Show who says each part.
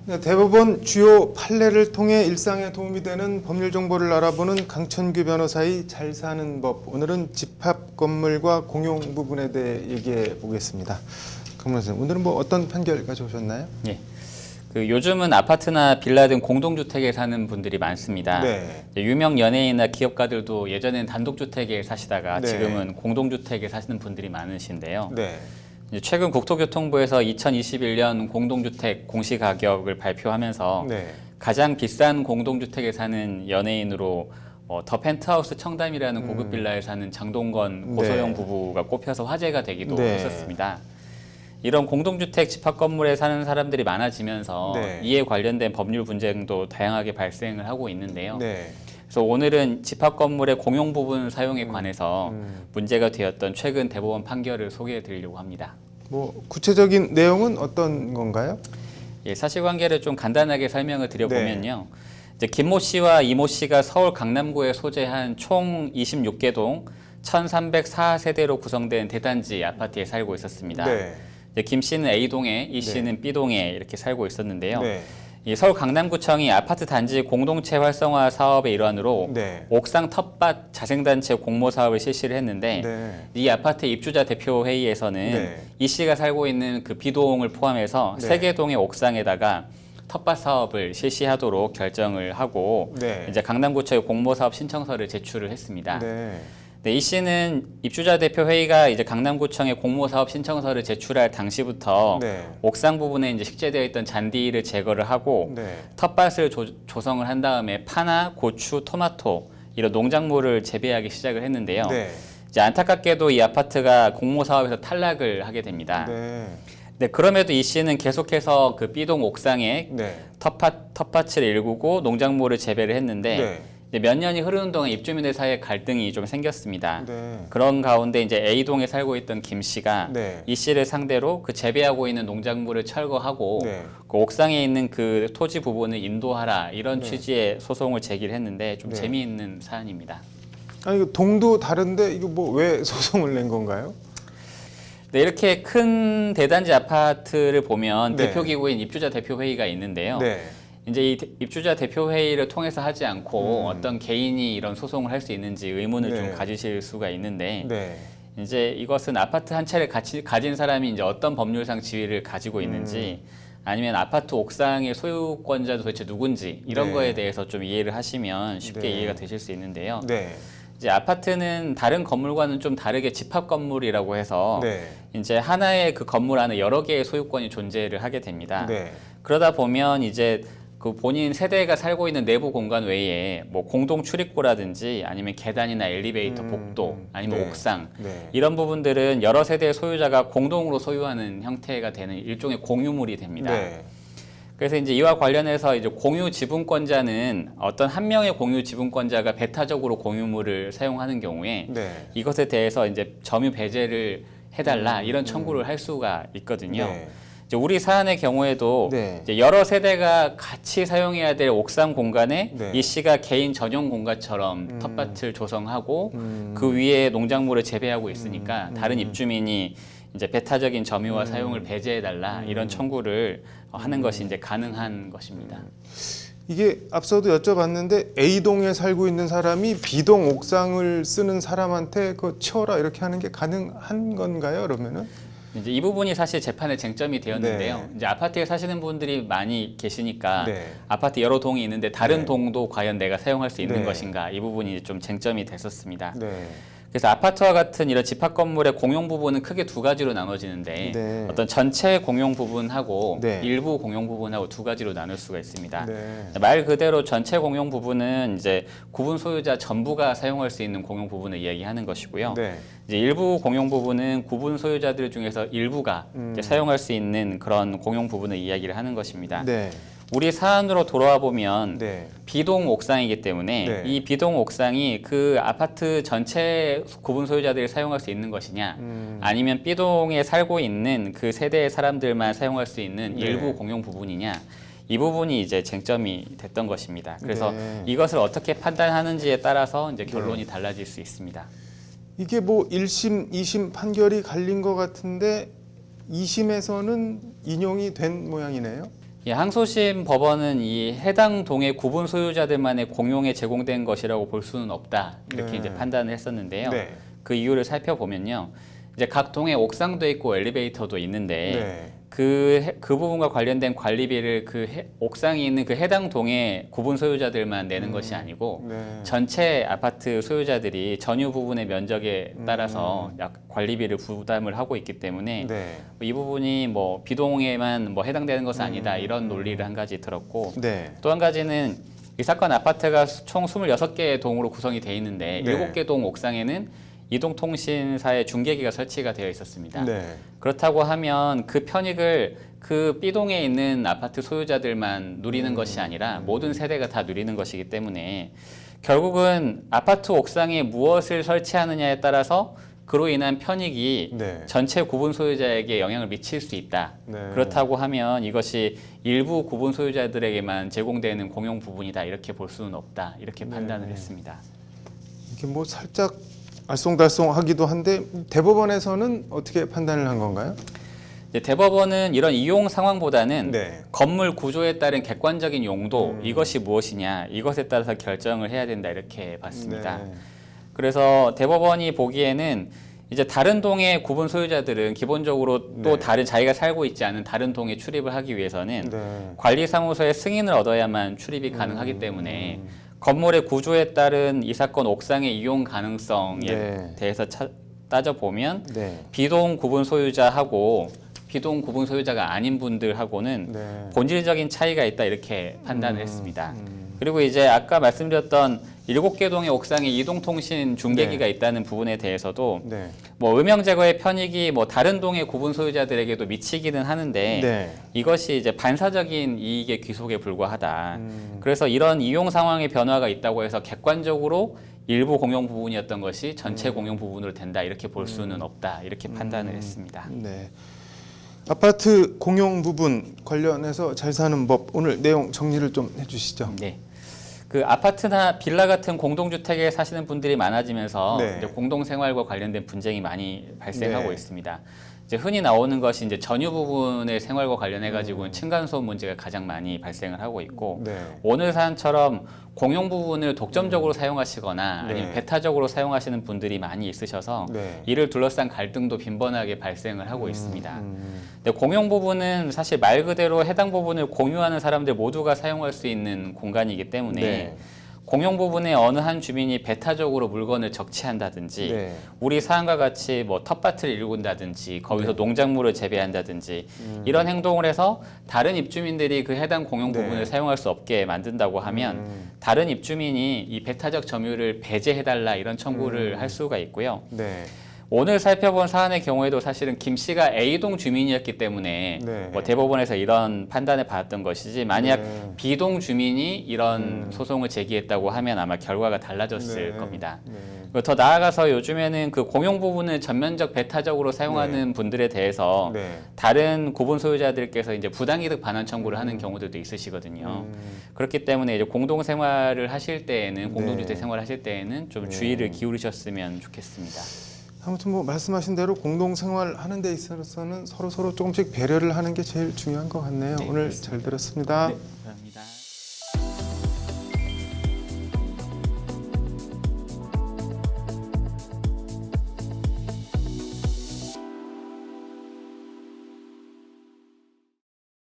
Speaker 1: 네, 대법원 주요 판례를 통해 일상에 도움이 되는 법률 정보를 알아보는 강천규 변호사의 잘 사는 법. 오늘은 집합 건물과 공용 부분에 대해 얘기해 보겠습니다. 강 변호사님, 오늘은 뭐 어떤 판결 가져오셨나요?
Speaker 2: 예. 요즘은 아파트나 빌라 등 공동주택에 사는 분들이 많습니다.
Speaker 1: 네.
Speaker 2: 유명 연예인이나 기업가들도 예전엔 단독주택에 사시다가
Speaker 1: 네.
Speaker 2: 지금은 공동주택에 사시는 분들이 많으신데요.
Speaker 1: 네.
Speaker 2: 최근 국토교통부에서 2021년 공동주택 공시가격을 발표하면서
Speaker 1: 네.
Speaker 2: 가장 비싼 공동주택에 사는 연예인으로 더 펜트하우스 청담이라는 고급 빌라에 사는 장동건, 고소영
Speaker 1: 네.
Speaker 2: 부부가 꼽혀서 화제가 되기도
Speaker 1: 네.
Speaker 2: 했었습니다. 이런 공동주택 집합 건물에 사는 사람들이 많아지면서
Speaker 1: 네.
Speaker 2: 이에 관련된 법률 분쟁도 다양하게 발생을 하고 있는데요.
Speaker 1: 네.
Speaker 2: 그래서 오늘은 집합 건물의 공용 부분 사용에 관해서 문제가 되었던 최근 대법원 판결을 소개해 드리려고 합니다.
Speaker 1: 뭐 구체적인 내용은 어떤 건가요?
Speaker 2: 예, 사실관계를 좀 간단하게 설명을 드려보면요. 이제 김모 씨와 이모 씨가 서울 강남구에 소재한 총 26개 동 1304세대로 구성된 대단지 아파트에 살고 있었습니다.
Speaker 1: 네.
Speaker 2: 이제 김 씨는 A동에, 이 씨는 B동에 이렇게 살고 있었는데요.
Speaker 1: 네.
Speaker 2: 이 서울 강남구청이 아파트 단지 공동체 활성화 사업의 일환으로
Speaker 1: 네.
Speaker 2: 옥상 텃밭 자생단체 공모 사업을 실시를 했는데
Speaker 1: 네.
Speaker 2: 이 아파트 입주자 대표 회의에서는
Speaker 1: 네.
Speaker 2: 이 씨가 살고 있는 그 B동을 포함해서
Speaker 1: 네.
Speaker 2: 3개 동의 옥상에다가 텃밭 사업을 실시하도록 결정을 하고
Speaker 1: 네.
Speaker 2: 이제 강남구청에 공모 사업 신청서를 제출을 했습니다.
Speaker 1: 네.
Speaker 2: 네, 이 씨는 입주자 대표 회의가 이제 강남구청에 공모 사업 신청서를 제출할 당시부터
Speaker 1: 네.
Speaker 2: 옥상 부분에 이제 식재되어 있던 잔디를 제거를 하고
Speaker 1: 네.
Speaker 2: 텃밭을 조성을 한 다음에 파나 고추, 토마토 이런 농작물을 재배하기 시작을 했는데요.
Speaker 1: 네.
Speaker 2: 이제 안타깝게도 이 아파트가 공모 사업에서 탈락을 하게 됩니다.
Speaker 1: 네.
Speaker 2: 네, 그럼에도 이 씨는 계속해서 그 B동 옥상에
Speaker 1: 네.
Speaker 2: 텃밭을 일구고 농작물을 재배를 했는데
Speaker 1: 네.
Speaker 2: 이제 몇 년이 흐르는 동안 입주민들 사이에 갈등이 좀 생겼습니다.
Speaker 1: 네.
Speaker 2: 그런 가운데 이제 A동에 살고 있던 김 씨가
Speaker 1: 네.
Speaker 2: 이 씨를 상대로 그 재배하고 있는 농작물을 철거하고
Speaker 1: 네.
Speaker 2: 그 옥상에 있는 그 토지 부분을 인도하라 이런 취지의 소송을 제기를 했는데 좀
Speaker 1: 네.
Speaker 2: 재미있는 사안입니다.
Speaker 1: 아니 이거 동도 다른데 이거 뭐 왜 소송을 낸 건가요?
Speaker 2: 네, 이렇게 큰 대단지 아파트를 보면
Speaker 1: 네.
Speaker 2: 대표기구인 입주자 대표회의가 있는데요.
Speaker 1: 네.
Speaker 2: 이제 이 입주자 대표회의를 통해서 하지 않고 어떤 개인이 이런 소송을 할 수 있는지 의문을
Speaker 1: 네.
Speaker 2: 좀 가지실 수가 있는데
Speaker 1: 네.
Speaker 2: 이제 이것은 아파트 한 채를 가진 사람이 이제 어떤 법률상 지위를 가지고 있는지 아니면 아파트 옥상의 소유권자 도대체 누군지 이런
Speaker 1: 네.
Speaker 2: 거에 대해서 좀 이해를 하시면 쉽게
Speaker 1: 네.
Speaker 2: 이해가 되실 수 있는데요.
Speaker 1: 네.
Speaker 2: 이제 아파트는 다른 건물과는 좀 다르게 집합 건물이라고 해서
Speaker 1: 네.
Speaker 2: 이제 하나의 그 건물 안에 여러 개의 소유권이 존재를 하게 됩니다.
Speaker 1: 네.
Speaker 2: 그러다 보면 이제 그 본인 세대가 살고 있는 내부 공간 외에 뭐 공동 출입구라든지 아니면 계단이나 엘리베이터, 복도 아니면
Speaker 1: 네.
Speaker 2: 옥상
Speaker 1: 네.
Speaker 2: 이런 부분들은 여러 세대의 소유자가 공동으로 소유하는 형태가 되는 일종의 공유물이 됩니다.
Speaker 1: 네.
Speaker 2: 그래서 이제 이와 관련해서 이제 공유 지분권자는 어떤 한 명의 공유 지분권자가 배타적으로 공유물을 사용하는 경우에
Speaker 1: 네.
Speaker 2: 이것에 대해서 이제 점유 배제를 해달라 이런 청구를 할 수가 있거든요.
Speaker 1: 네.
Speaker 2: 이제 우리 사안의 경우에도
Speaker 1: 네.
Speaker 2: 이제 여러 세대가 같이 사용해야 될 옥상 공간에
Speaker 1: 네.
Speaker 2: 이 씨가 개인 전용 공간처럼 텃밭을 조성하고 그 위에 농작물을 재배하고 있으니까 다른 입주민이 이제 배타적인 점유와 사용을 배제해달라 이런 청구를 하는 것이 이제 가능한 것입니다.
Speaker 1: 이게 앞서도 여쭤봤는데 A동에 살고 있는 사람이 B동 옥상을 쓰는 사람한테 그거 치워라 이렇게 하는 게 가능한 건가요? 그러면은?
Speaker 2: 이제 이 부분이 사실 재판의 쟁점이 되었는데요.
Speaker 1: 네.
Speaker 2: 이제 아파트에 사시는 분들이 많이 계시니까
Speaker 1: 네.
Speaker 2: 아파트 여러 동이 있는데 다른
Speaker 1: 네.
Speaker 2: 동도 과연 내가 사용할 수 있는
Speaker 1: 네.
Speaker 2: 것인가 이 부분이 좀 쟁점이 됐었습니다.
Speaker 1: 네.
Speaker 2: 그래서 아파트와 같은 이런 집합 건물의 공용 부분은 크게 두 가지로 나눠지는데
Speaker 1: 네.
Speaker 2: 어떤 전체 공용 부분하고
Speaker 1: 네.
Speaker 2: 일부 공용 부분하고 두 가지로 나눌 수가 있습니다.
Speaker 1: 네.
Speaker 2: 말 그대로 전체 공용 부분은 이제 구분 소유자 전부가 사용할 수 있는 공용 부분을 이야기하는 것이고요.
Speaker 1: 네.
Speaker 2: 이제 일부 공용 부분은 구분 소유자들 중에서 일부가 이제 사용할 수 있는 그런 공용 부분을 이야기를 하는 것입니다.
Speaker 1: 네.
Speaker 2: 우리 사안으로 돌아와 보면
Speaker 1: 네.
Speaker 2: B동 옥상이기 때문에
Speaker 1: 네.
Speaker 2: 이 B동 옥상이 그 아파트 전체 구분 소유자들이 사용할 수 있는 것이냐 아니면 B동에 살고 있는 그 세대의 사람들만 사용할 수 있는
Speaker 1: 네.
Speaker 2: 일부 공용 부분이냐 이 부분이 이제 쟁점이 됐던 것입니다. 그래서
Speaker 1: 네.
Speaker 2: 이것을 어떻게 판단하는지에 따라서 이제 결론이 달라질 수 있습니다.
Speaker 1: 이게 뭐 1심, 2심 판결이 갈린 것 같은데 2심에서는 인용이 된 모양이네요.
Speaker 2: 예, 항소심 법원은 이 해당 동의 구분 소유자들만의 공용에 제공된 것이라고 볼 수는 없다 이렇게
Speaker 1: 네.
Speaker 2: 이제 판단을 했었는데요.
Speaker 1: 네.
Speaker 2: 그 이유를 살펴보면요, 이제 각 동에 옥상도 있고 엘리베이터도 있는데
Speaker 1: 네.
Speaker 2: 그 부분과 관련된 관리비를 옥상이 있는 그 해당 동의 구분 소유자들만 내는 것이 아니고
Speaker 1: 네.
Speaker 2: 전체 아파트 소유자들이 전유 부분의 면적에 따라서 관리비를 부담을 하고 있기 때문에
Speaker 1: 네.
Speaker 2: 이 부분이 뭐 비동에만 뭐 해당되는 것은 아니다 이런 논리를 한 가지 들었고,
Speaker 1: 네.
Speaker 2: 또 한 가지는 이 사건 아파트가 총 26개의 동으로 구성이 되어 있는데
Speaker 1: 네.
Speaker 2: 7개 동 옥상에는 이동통신사의 중계기가 설치가 되어 있었습니다.
Speaker 1: 네.
Speaker 2: 그렇다고 하면 그 편익을 그 B동에 있는 아파트 소유자들만 누리는 것이 아니라 모든 세대가 다 누리는 것이기 때문에 결국은 아파트 옥상에 무엇을 설치하느냐에 따라서 그로 인한 편익이
Speaker 1: 네.
Speaker 2: 전체 구분 소유자에게 영향을 미칠 수 있다.
Speaker 1: 네.
Speaker 2: 그렇다고 하면 이것이 일부 구분 소유자들에게만 제공되는 공용 부분이다 이렇게 볼 수는 없다 이렇게 판단을 했습니다.
Speaker 1: 이게 뭐 살짝 알쏭달쏭하기도 한데 대법원에서는 어떻게 판단을 한 건가요?
Speaker 2: 이제 대법원은 이런 이용 상황보다는
Speaker 1: 네.
Speaker 2: 건물 구조에 따른 객관적인 용도 이것이 무엇이냐 이것에 따라서 결정을 해야 된다 이렇게 봤습니다.
Speaker 1: 네.
Speaker 2: 그래서 대법원이 보기에는 이제 다른 동의 구분 소유자들은 기본적으로 또
Speaker 1: 네.
Speaker 2: 다른 자기가 살고 있지 않은 다른 동에 출입을 하기 위해서는
Speaker 1: 네.
Speaker 2: 관리사무소의 승인을 얻어야만 출입이 가능하기 때문에 건물의 구조에 따른 이 사건 옥상의 이용 가능성에
Speaker 1: 네.
Speaker 2: 대해서 따져보면
Speaker 1: 네.
Speaker 2: 비동 구분 소유자하고 비동 구분 소유자가 아닌 분들하고는
Speaker 1: 네.
Speaker 2: 본질적인 차이가 있다 이렇게 판단을 했습니다. 그리고 이제 아까 말씀드렸던 7개 동의 옥상에 이동통신 중계기가 있다는 부분에 대해서도
Speaker 1: 네.
Speaker 2: 뭐 음영 제거의 편익이 뭐 다른 동의 구분 소유자들에게도 미치기는 하는데
Speaker 1: 네.
Speaker 2: 이것이 이제 반사적인 이익의 귀속에 불과하다. 그래서 이런 이용 상황의 변화가 있다고 해서 객관적으로 일부 공용 부분이었던 것이 전체 공용 부분으로 된다 이렇게 볼 수는 없다 이렇게 판단을 했습니다.
Speaker 1: 네. 아파트 공용 부분 관련해서 잘 사는 법 오늘 내용 정리를 좀 해주시죠.
Speaker 2: 네. 그 아파트나 빌라 같은 공동주택에 사시는 분들이 많아지면서
Speaker 1: 네.
Speaker 2: 이제 공동생활과 관련된 분쟁이 많이 발생하고
Speaker 1: 네.
Speaker 2: 있습니다. 이제 흔히 나오는 것이 이제 전유 부분의 생활과 관련해 가지고는 층간소음 문제가 가장 많이 발생을 하고 있고,
Speaker 1: 네.
Speaker 2: 오늘 사안처럼 공용 부분을 독점적으로 사용하시거나 아니면
Speaker 1: 네.
Speaker 2: 배타적으로 사용하시는 분들이 많이 있으셔서
Speaker 1: 네.
Speaker 2: 이를 둘러싼 갈등도 빈번하게 발생을 하고 있습니다. 근데 공용 부분은 사실 말 그대로 해당 부분을 공유하는 사람들 모두가 사용할 수 있는 공간이기 때문에
Speaker 1: 네.
Speaker 2: 공용 부분에 어느 한 주민이 배타적으로 물건을 적치한다든지
Speaker 1: 네.
Speaker 2: 우리 사안과 같이 뭐 텃밭을 일군다든지 거기서 농작물을 재배한다든지 이런 행동을 해서 다른 입주민들이 그 해당 공용
Speaker 1: 네.
Speaker 2: 부분을 사용할 수 없게 만든다고 하면 다른 입주민이 이 배타적 점유를 배제해달라 이런 청구를 할 수가 있고요.
Speaker 1: 네.
Speaker 2: 오늘 살펴본 사안의 경우에도 사실은 김 씨가 A동 주민이었기 때문에
Speaker 1: 네.
Speaker 2: 뭐 대법원에서 이런 판단을 받았던 것이지, 만약
Speaker 1: 네.
Speaker 2: B동 주민이 이런 소송을 제기했다고 하면 아마 결과가 달라졌을
Speaker 1: 네.
Speaker 2: 겁니다.
Speaker 1: 네.
Speaker 2: 그리고 더 나아가서 요즘에는 그 공용 부분을 전면적 배타적으로 사용하는 분들에 대해서
Speaker 1: 네.
Speaker 2: 다른 구분 소유자들께서 이제 부당이득 반환 청구를 하는 경우들도 있으시거든요. 그렇기 때문에 이제 공동 생활을 하실 때에는 공동주택 생활을 하실 때에는 좀 주의를 기울이셨으면 좋겠습니다.
Speaker 1: 아무튼 뭐 말씀하신 대로 공동 생활하는 데 있어서는 서로 조금씩 배려를 하는 게 제일 중요한 것 같네요.
Speaker 2: 네,
Speaker 1: 오늘
Speaker 2: 그렇습니다.
Speaker 1: 잘 들었습니다.
Speaker 2: 네, 감사합니다.